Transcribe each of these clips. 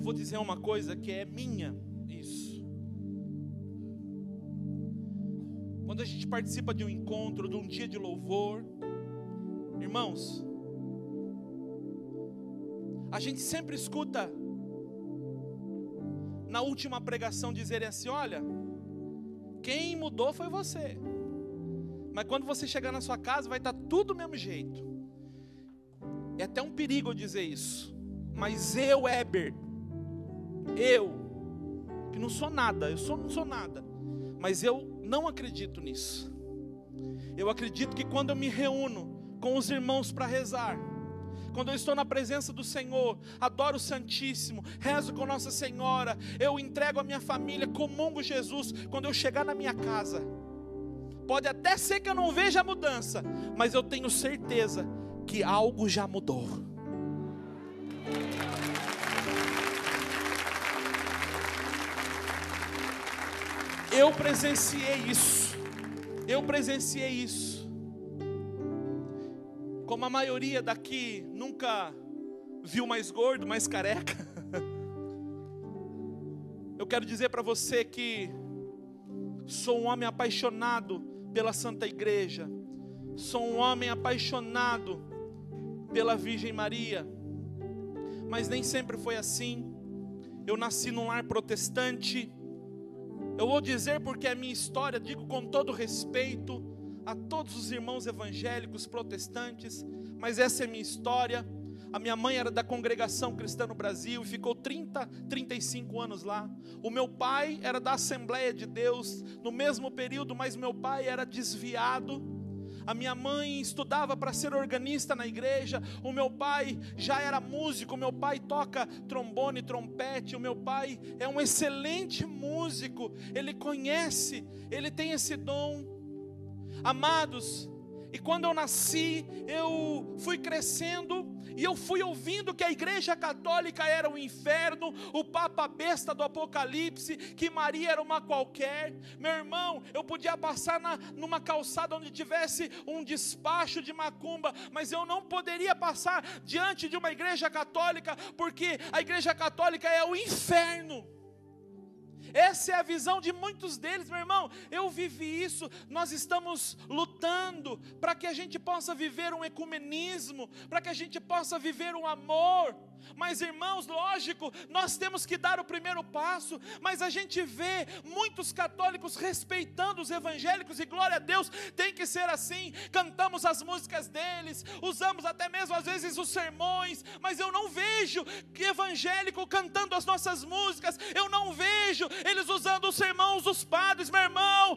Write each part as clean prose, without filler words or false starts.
eu vou dizer uma coisa que é minha, isso. Quando a gente participa de um encontro, de um dia de louvor, irmãos, a gente sempre escuta na última pregação dizerem assim: olha, quem mudou foi você, mas quando você chegar na sua casa vai estar tudo do mesmo jeito. É até um perigo eu dizer isso, mas eu, Heber, que não sou nada, não sou nada, mas eu não acredito nisso. Eu acredito que quando eu me reúno com os irmãos para rezar, quando eu estou na presença do Senhor, adoro o Santíssimo, rezo com Nossa Senhora, eu entrego a minha família, comungo Jesus, quando eu chegar na minha casa, pode até ser que eu não veja a mudança, mas eu tenho certeza que algo já mudou. Eu presenciei isso. Como a maioria daqui nunca viu mais gordo, mais careca, eu quero dizer para você que sou um homem apaixonado pela Santa Igreja, sou um homem apaixonado pela Virgem Maria, mas nem sempre foi assim. Eu nasci num lar protestante. Eu vou dizer porque é minha história, digo com todo respeito a todos os irmãos evangélicos protestantes, mas essa é minha história. A minha mãe era da Congregação Cristã no Brasil e ficou 35 anos lá. O meu pai era da Assembleia de Deus no mesmo período, mas meu pai era desviado. A minha mãe estudava para ser organista na igreja. O meu pai já era músico. O meu pai toca trombone, trompete. O meu pai é um excelente músico. Ele conhece, ele tem esse dom. Amados, e quando eu nasci, eu fui crescendo e eu fui ouvindo que a igreja católica era o inferno, o papa besta do Apocalipse, que Maria era uma qualquer. Meu irmão, eu podia passar numa calçada onde tivesse um despacho de macumba, mas eu não poderia passar diante de uma igreja católica, porque a igreja católica é o inferno. Essa é a visão de muitos deles, meu irmão. Eu vivi isso. Nós estamos lutando para que a gente possa viver um ecumenismo, para que a gente possa viver um amor. Mas, irmãos, lógico, nós temos que dar o primeiro passo. Mas a gente vê muitos católicos respeitando os evangélicos, e glória a Deus, tem que ser assim. Cantamos as músicas deles, usamos até mesmo às vezes os sermões, mas eu não vejo evangélico cantando as nossas músicas. Eu não vejo eles usando os sermões dos padres. Meu irmão,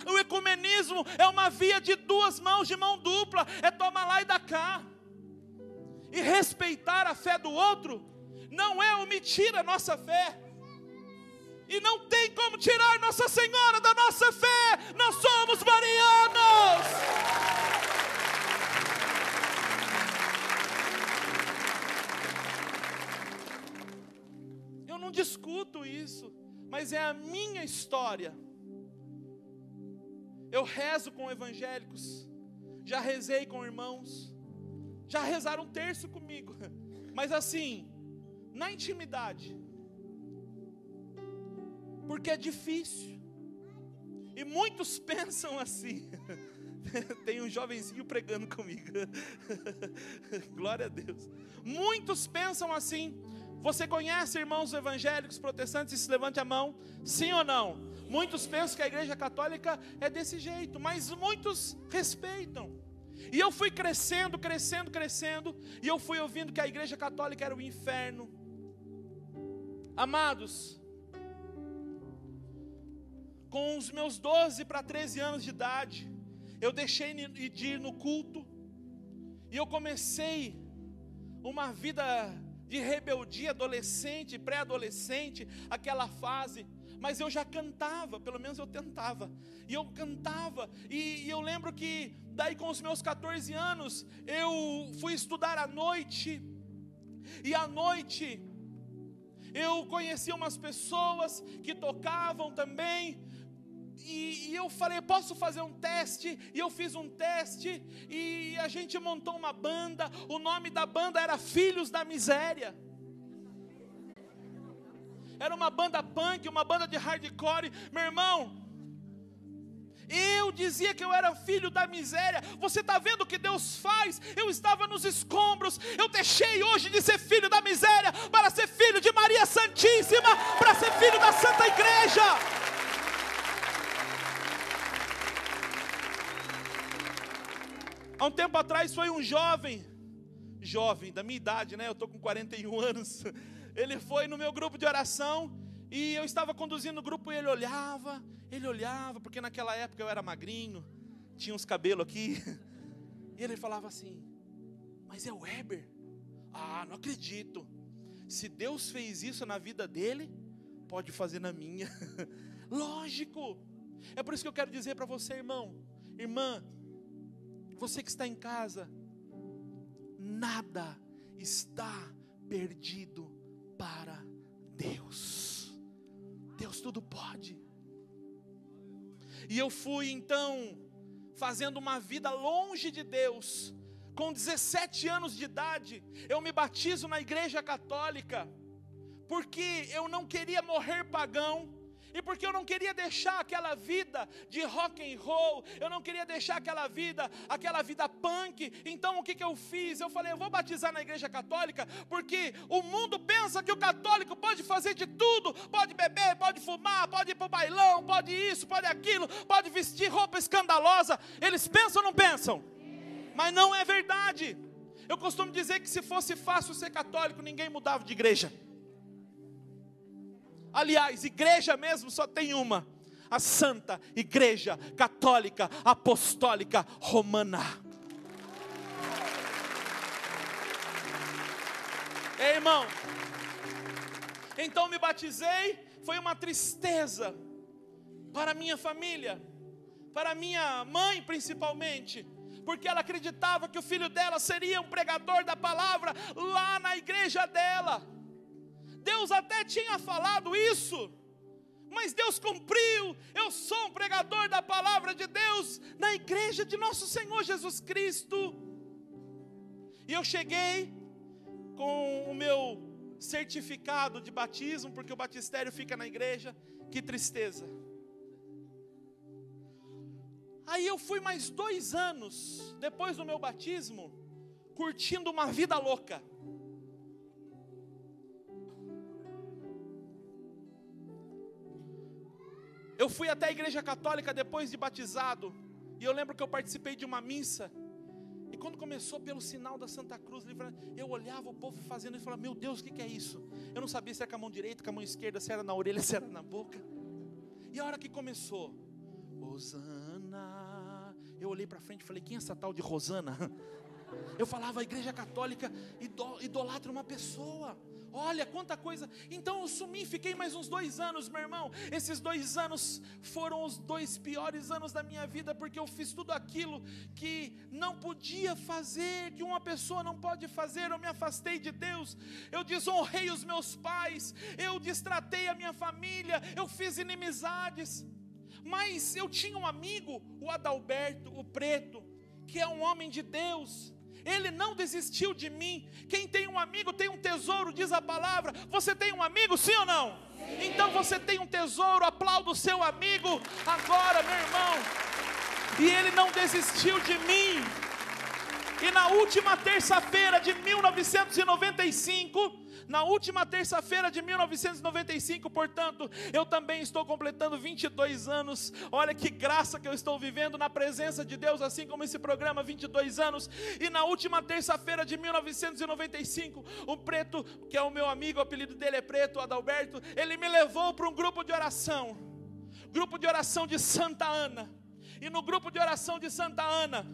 o ecumenismo é uma via de duas mãos, de mão dupla. É toma lá e dá cá. E respeitar a fé do outro não é omitir a nossa fé. E não tem como tirar Nossa Senhora da nossa fé. Nós somos marianos. Eu não discuto isso, mas é a minha história. Eu rezo com evangélicos, já rezei com irmãos, já rezaram um terço comigo, mas assim, na intimidade, porque é difícil, e muitos pensam assim. Tem um jovenzinho pregando comigo, glória a Deus. Muitos pensam assim. Você conhece irmãos evangélicos protestantes? Se levante a mão, sim ou não? Muitos pensam que a igreja católica é desse jeito, mas muitos respeitam. E eu fui crescendo, e eu fui ouvindo que a igreja católica era o inferno. Amados, com os meus 12 para 13 anos de idade, eu deixei de ir no culto, e eu comecei uma vida de rebeldia adolescente, pré-adolescente, aquela fase. Mas eu já cantava, pelo menos eu tentava. E eu cantava, e eu lembro que daí com os meus 14 anos, eu fui estudar à noite. E à noite, eu conheci umas pessoas que tocavam também. E eu falei, posso fazer um teste? E eu fiz um teste, e a gente montou uma banda. O nome da banda era Filhos da Miséria. Era uma banda punk, uma banda de hardcore. Meu irmão, eu dizia que eu era filho da miséria. Você está vendo o que Deus faz? Eu estava nos escombros. Eu deixei hoje de ser filho da miséria para ser filho de Maria Santíssima, para ser filho da Santa Igreja. Há um tempo atrás foi um jovem da minha idade, né? Eu estou com 41 anos. Ele foi no meu grupo de oração e eu estava conduzindo o grupo e ele olhava, porque naquela época eu era magrinho, tinha uns cabelos aqui. E ele falava assim: mas é o Weber? Ah, não acredito. Se Deus fez isso na vida dele, pode fazer na minha. Lógico. É por isso que eu quero dizer para você, irmão, irmã, você que está em casa, nada está perdido para Deus. Deus tudo pode. E eu fui então fazendo uma vida longe de Deus. Com 17 anos de idade, eu me batizo na igreja católica, porque eu não queria morrer pagão, e porque eu não queria deixar aquela vida de rock and roll, eu não queria deixar aquela vida punk. Então o que eu fiz? Eu falei, eu vou batizar na igreja católica, porque o mundo pensa que o católico pode fazer de tudo, pode beber, pode fumar, pode ir para o bailão, pode isso, pode aquilo, pode vestir roupa escandalosa. Eles pensam ou não pensam? Mas não é verdade. Eu costumo dizer que se fosse fácil ser católico, ninguém mudava de igreja. Aliás, igreja mesmo só tem uma: a Santa Igreja Católica Apostólica Romana. Ei, irmão, então me batizei. Foi uma tristeza para minha família, para minha mãe principalmente, porque ela acreditava que o filho dela seria um pregador da palavra lá na igreja dela. Deus até tinha falado isso, mas Deus cumpriu. Eu sou um pregador da palavra de Deus na igreja de nosso Senhor Jesus Cristo. E eu cheguei com o meu certificado de batismo, porque o batistério fica na igreja. Que tristeza. Aí eu fui mais 2 anos, depois do meu batismo, curtindo uma vida louca. Eu fui até a igreja católica depois de batizado, e eu lembro que eu participei de uma missa, e quando começou pelo sinal da Santa Cruz, eu olhava o povo fazendo e falava, meu Deus, o que é isso? Eu não sabia se era com a mão direita, com a mão esquerda, se era na orelha, se era na boca. E a hora que começou, Rosana, eu olhei para frente e falei, quem é essa tal de Rosana? Eu falava, a igreja católica idolatra uma pessoa. Olha quanta coisa. Então eu sumi, fiquei mais uns 2 anos, meu irmão. Esses 2 anos foram os 2 piores anos da minha vida, porque eu fiz tudo aquilo que não podia fazer, que uma pessoa não pode fazer. Eu me afastei de Deus, eu desonrei os meus pais, eu destratei a minha família, eu fiz inimizades. Mas eu tinha um amigo, o Adalberto, o Preto, que é um homem de Deus. Ele não desistiu de mim. Quem tem um amigo tem um tesouro, diz a palavra. Você tem um amigo, sim ou não? Sim. Então você tem um tesouro, aplauda o seu amigo agora, meu irmão. E ele não desistiu de mim. E na última terça-feira de 1995, portanto, eu também estou completando 22 anos. Olha que graça que eu estou vivendo na presença de Deus, assim como esse programa, 22 anos. E na última terça-feira de 1995, o Preto, que é o meu amigo, o apelido dele é Preto, o Adalberto, ele me levou para um grupo de oração de Santa Ana. E no grupo de oração de Santa Ana,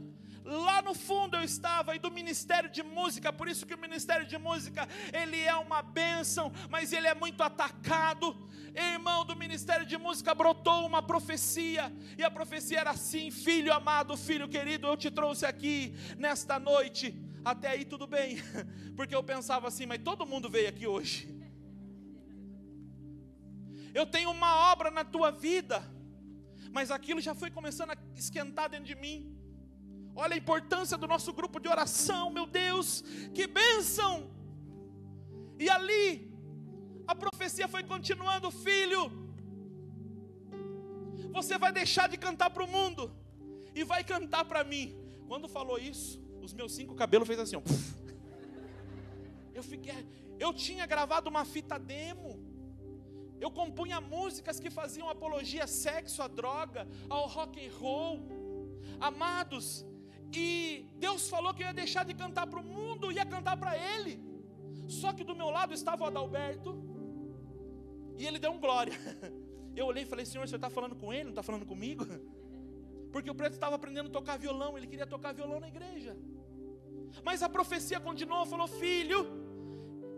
lá no fundo eu estava, e do ministério de música, por isso que o ministério de música, ele é uma bênção, mas ele é muito atacado. Irmão, do ministério de música brotou uma profecia, e a profecia era assim: filho amado, filho querido, eu te trouxe aqui nesta noite. Até aí tudo bem, porque eu pensava assim, mas todo mundo veio aqui hoje. Eu tenho uma obra na tua vida, mas aquilo já foi começando a esquentar dentro de mim. Olha a importância do nosso grupo de oração, meu Deus, que bênção! E ali, A profecia foi continuando: filho, você vai deixar de cantar para o mundo e vai cantar para mim. Quando falou isso, os meus 5 cabelos fez assim, ó. Eu tinha gravado uma fita demo. Eu compunha músicas que faziam apologia a sexo, a droga, ao rock and roll. Amados, e Deus falou que eu ia deixar de cantar para o mundo, ia cantar para Ele. Só que do meu lado estava o Adalberto, e ele deu um glória. Eu olhei e falei: Senhor, você está falando com ele, não está falando comigo? Porque o preto estava aprendendo a tocar violão, ele queria tocar violão na igreja. Mas a profecia continuou, falou: filho,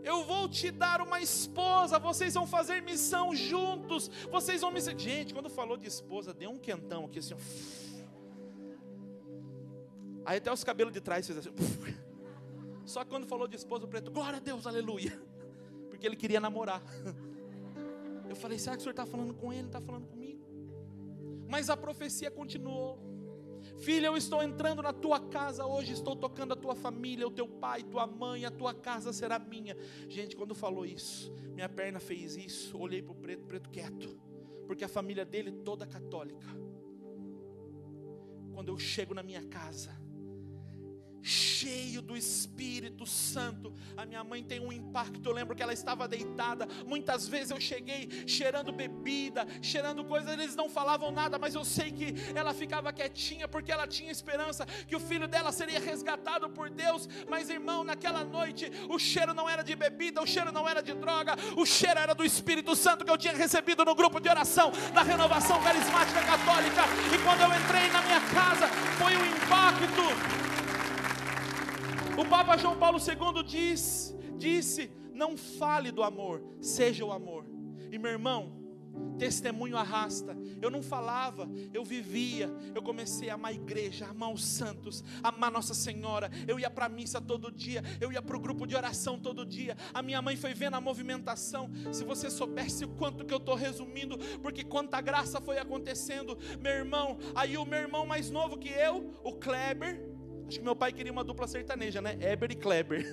eu vou te dar uma esposa, vocês vão fazer missão juntos, vocês vão me... Gente, quando falou de esposa, deu um quentão aqui assim, aí até os cabelos de trás fez assim. Só que quando falou de esposa, o preto, glória a Deus, aleluia, porque ele queria namorar. Eu falei: será que o senhor está falando com ele, não está falando comigo? Mas a profecia continuou: filha, eu estou entrando na tua casa hoje, estou tocando a tua família, o teu pai, tua mãe, a tua casa será minha. Gente, quando falou isso, minha perna fez isso, olhei para o preto quieto, porque a família dele toda católica. Quando eu chego na minha casa, cheio do Espírito Santo, a minha mãe tem um impacto. Eu lembro que ela estava deitada. Muitas vezes eu cheguei cheirando bebida, cheirando coisas, eles não falavam nada, mas eu sei que ela ficava quietinha, porque ela tinha esperança que o filho dela seria resgatado por Deus. Mas irmão, naquela noite, o cheiro não era de bebida, o cheiro não era de droga, o cheiro era do Espírito Santo que eu tinha recebido no grupo de oração da Renovação Carismática Católica. E quando eu entrei na minha casa, foi um impacto. O Papa João Paulo II disse: não fale do amor, seja o amor. E meu irmão, testemunho arrasta. Eu não falava, eu vivia. Eu comecei a amar a igreja, a amar os santos, a amar Nossa Senhora. Eu ia para a missa todo dia, eu ia para o grupo de oração todo dia. A minha mãe foi vendo a movimentação. Se você soubesse o quanto que eu estou resumindo, porque quanta graça foi acontecendo. Meu irmão, aí o meu irmão mais novo que eu, o Kleber, acho que meu pai queria uma dupla sertaneja, né? Heber e Kleber.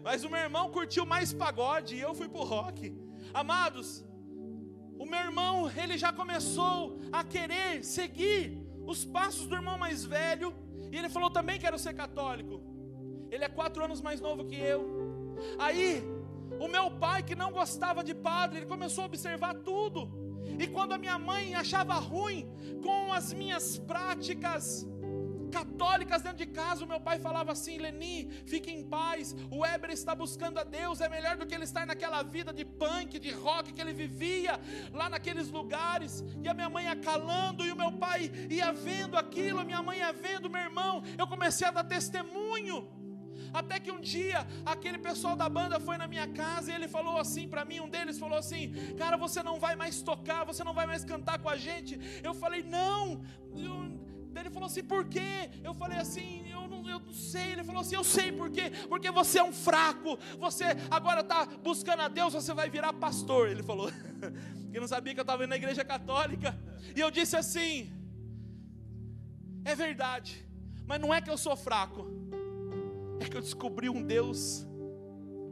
Mas o meu irmão curtiu mais pagode e eu fui pro rock. Amados, o meu irmão, ele já começou a querer seguir os passos do irmão mais velho. E ele falou: também quero ser católico. Ele é 4 anos mais novo que eu. Aí, o meu pai, que não gostava de padre, ele começou a observar tudo. E quando a minha mãe achava ruim com as minhas práticas católicas dentro de casa, o meu pai falava assim: Leni, fique em paz, o Heber está buscando a Deus, é melhor do que ele estar naquela vida de punk, de rock que ele vivia lá naqueles lugares. E a minha mãe ia calando, e o meu pai ia vendo aquilo, a minha mãe ia vendo. Meu irmão, eu comecei a dar testemunho, até que um dia, aquele pessoal da banda foi na minha casa, e ele falou assim para mim, um deles falou assim: cara, você não vai mais tocar, você não vai mais cantar com a gente. Eu falei: não. Ele falou assim: por quê? Eu falei assim: eu não sei. Ele falou assim: eu sei por quê. Porque você é um fraco, você agora está buscando a Deus, você vai virar pastor. Ele falou, que não sabia que eu estava indo na igreja católica. E eu disse assim: é verdade, mas não é que eu sou fraco, é que eu descobri um Deus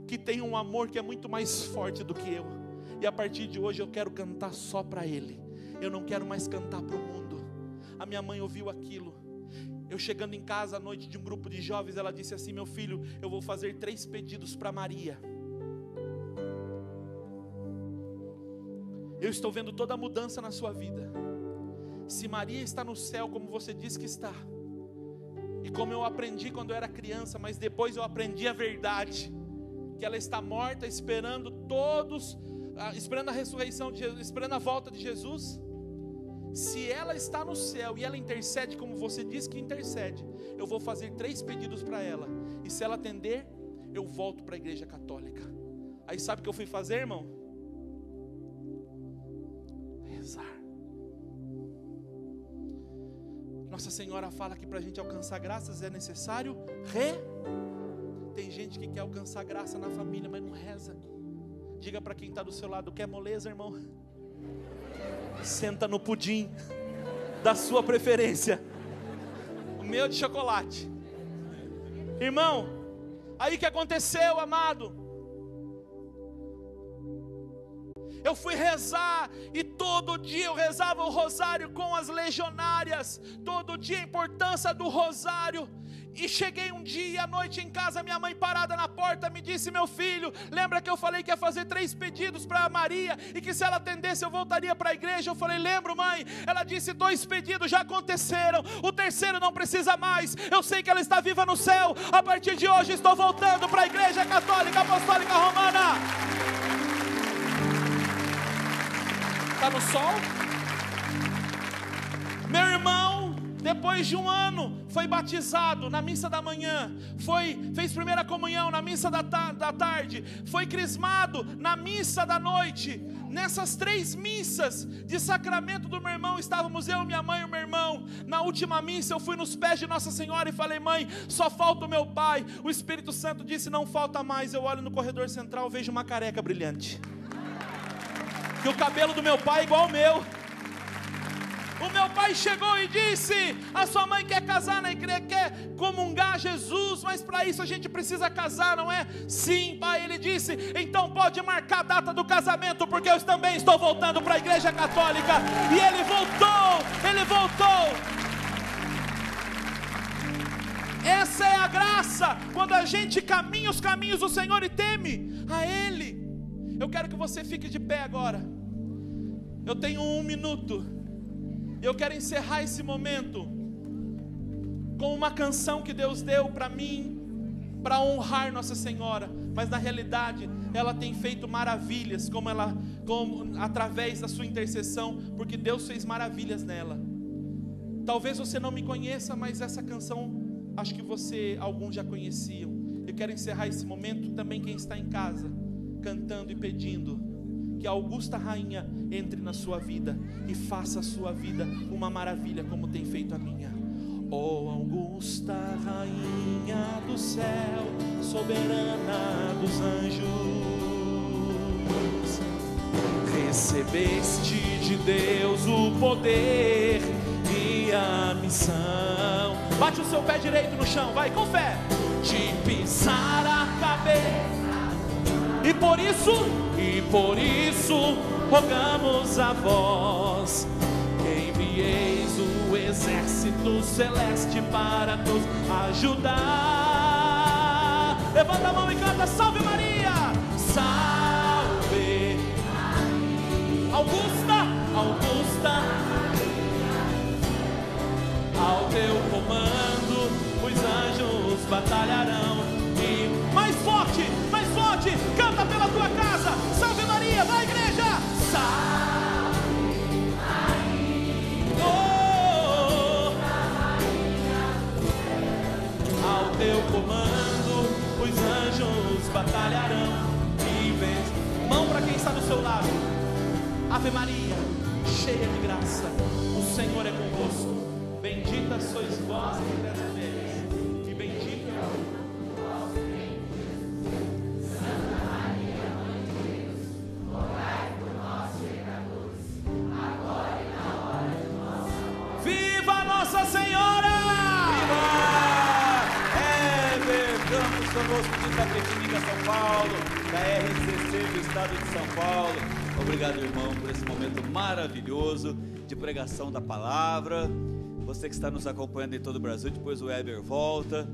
que tem um amor que é muito mais forte do que eu. E a partir de hoje eu quero cantar só para Ele, eu não quero mais cantar para o mundo. A minha mãe ouviu aquilo. Eu chegando em casa à noite de um grupo de jovens, ela disse assim: meu filho, eu vou fazer 3 pedidos para Maria. Eu estou vendo toda a mudança na sua vida. Se Maria está no céu como você diz que está, e como eu aprendi quando eu era criança, mas depois eu aprendi a verdade, que ela está morta esperando esperando a ressurreição de Jesus, esperando a volta de Jesus. Se ela está no céu e ela intercede como você diz que intercede, eu vou fazer 3 pedidos para ela. E se ela atender, eu volto para a igreja católica. Aí sabe o que eu fui fazer, irmão? Rezar. Nossa Senhora fala que para a gente alcançar graças é necessário Tem gente que quer alcançar graça na família, mas não reza. Diga para quem está do seu lado: quer moleza, irmão? Senta no pudim da sua preferência, o meu de chocolate. Irmão, aí que aconteceu, amado? Eu fui rezar e todo dia eu rezava o rosário com as legionárias, todo dia a importância do rosário. E cheguei um dia à noite em casa, minha mãe parada na porta me disse: meu filho, lembra que eu falei que ia fazer 3 pedidos para Maria e que se ela atendesse eu voltaria para a igreja? Eu falei: lembro, mãe. Ela disse: 2 pedidos já aconteceram, o terceiro não precisa mais, eu sei que ela está viva no céu, a partir de hoje estou voltando para a igreja católica apostólica romana. Está no sol? Meu irmão, depois de um ano, foi batizado na missa da manhã, fez primeira comunhão na missa da tarde, foi crismado na missa da noite. Nessas 3 missas de sacramento do meu irmão, estávamos eu, minha mãe e o meu irmão. Na última missa eu fui nos pés de Nossa Senhora e falei: mãe, só falta o meu pai. O Espírito Santo disse: não falta mais. Eu olho no corredor central, vejo uma careca brilhante, que o cabelo do meu pai é igual ao meu. O meu pai chegou e disse: a sua mãe quer casar na igreja, quer comungar Jesus, mas para isso a gente precisa casar, não é? Sim, pai. Ele disse: então pode marcar a data do casamento, porque eu também estou voltando para a igreja católica. E ele voltou. Essa é a graça, quando a gente caminha os caminhos do Senhor e teme a Ele. Eu quero que você fique de pé agora. Eu tenho 1 minuto. Eu quero encerrar esse momento com uma canção que Deus deu para mim, para honrar Nossa Senhora. Mas na realidade ela tem feito maravilhas, como através da sua intercessão, porque Deus fez maravilhas nela. Talvez você não me conheça, mas essa canção acho que alguns já conheciam. Eu quero encerrar esse momento também, quem está em casa, cantando e pedindo que a Augusta Rainha entre na sua vida e faça a sua vida uma maravilha, como tem feito a minha. Ó Augusta Rainha do céu, soberana dos anjos, recebeste de Deus o poder e a missão. Bate o seu pé direito no chão, vai com fé. De pisar a cabeça. E por isso rogamos a vós, que envieis o exército celeste para nos ajudar. Levanta a mão e canta: salve Maria, salve Maria. Augusta, ao teu comando os anjos batalharão. E mais forte, canta pela tua casa. Salve Maria, vai igreja. Salve Maria. Ao teu comando os anjos batalharão e vem. Mão para quem está do seu lado. Ave Maria, cheia de graça, o Senhor é convosco. Bendita sois vós entre as mulheres, e bendito é o vosso fruto. Santa Maria, Mãe de Deus, rogai por nós, pecadores, agora e na hora de nossa morte. Viva Nossa Senhora! Viva! Campos conosco de Itapetininga, São Paulo, da RCC do Estado de São Paulo. Obrigado, irmão, por esse momento maravilhoso de pregação da palavra. Você que está nos acompanhando em todo o Brasil, depois o Weber volta.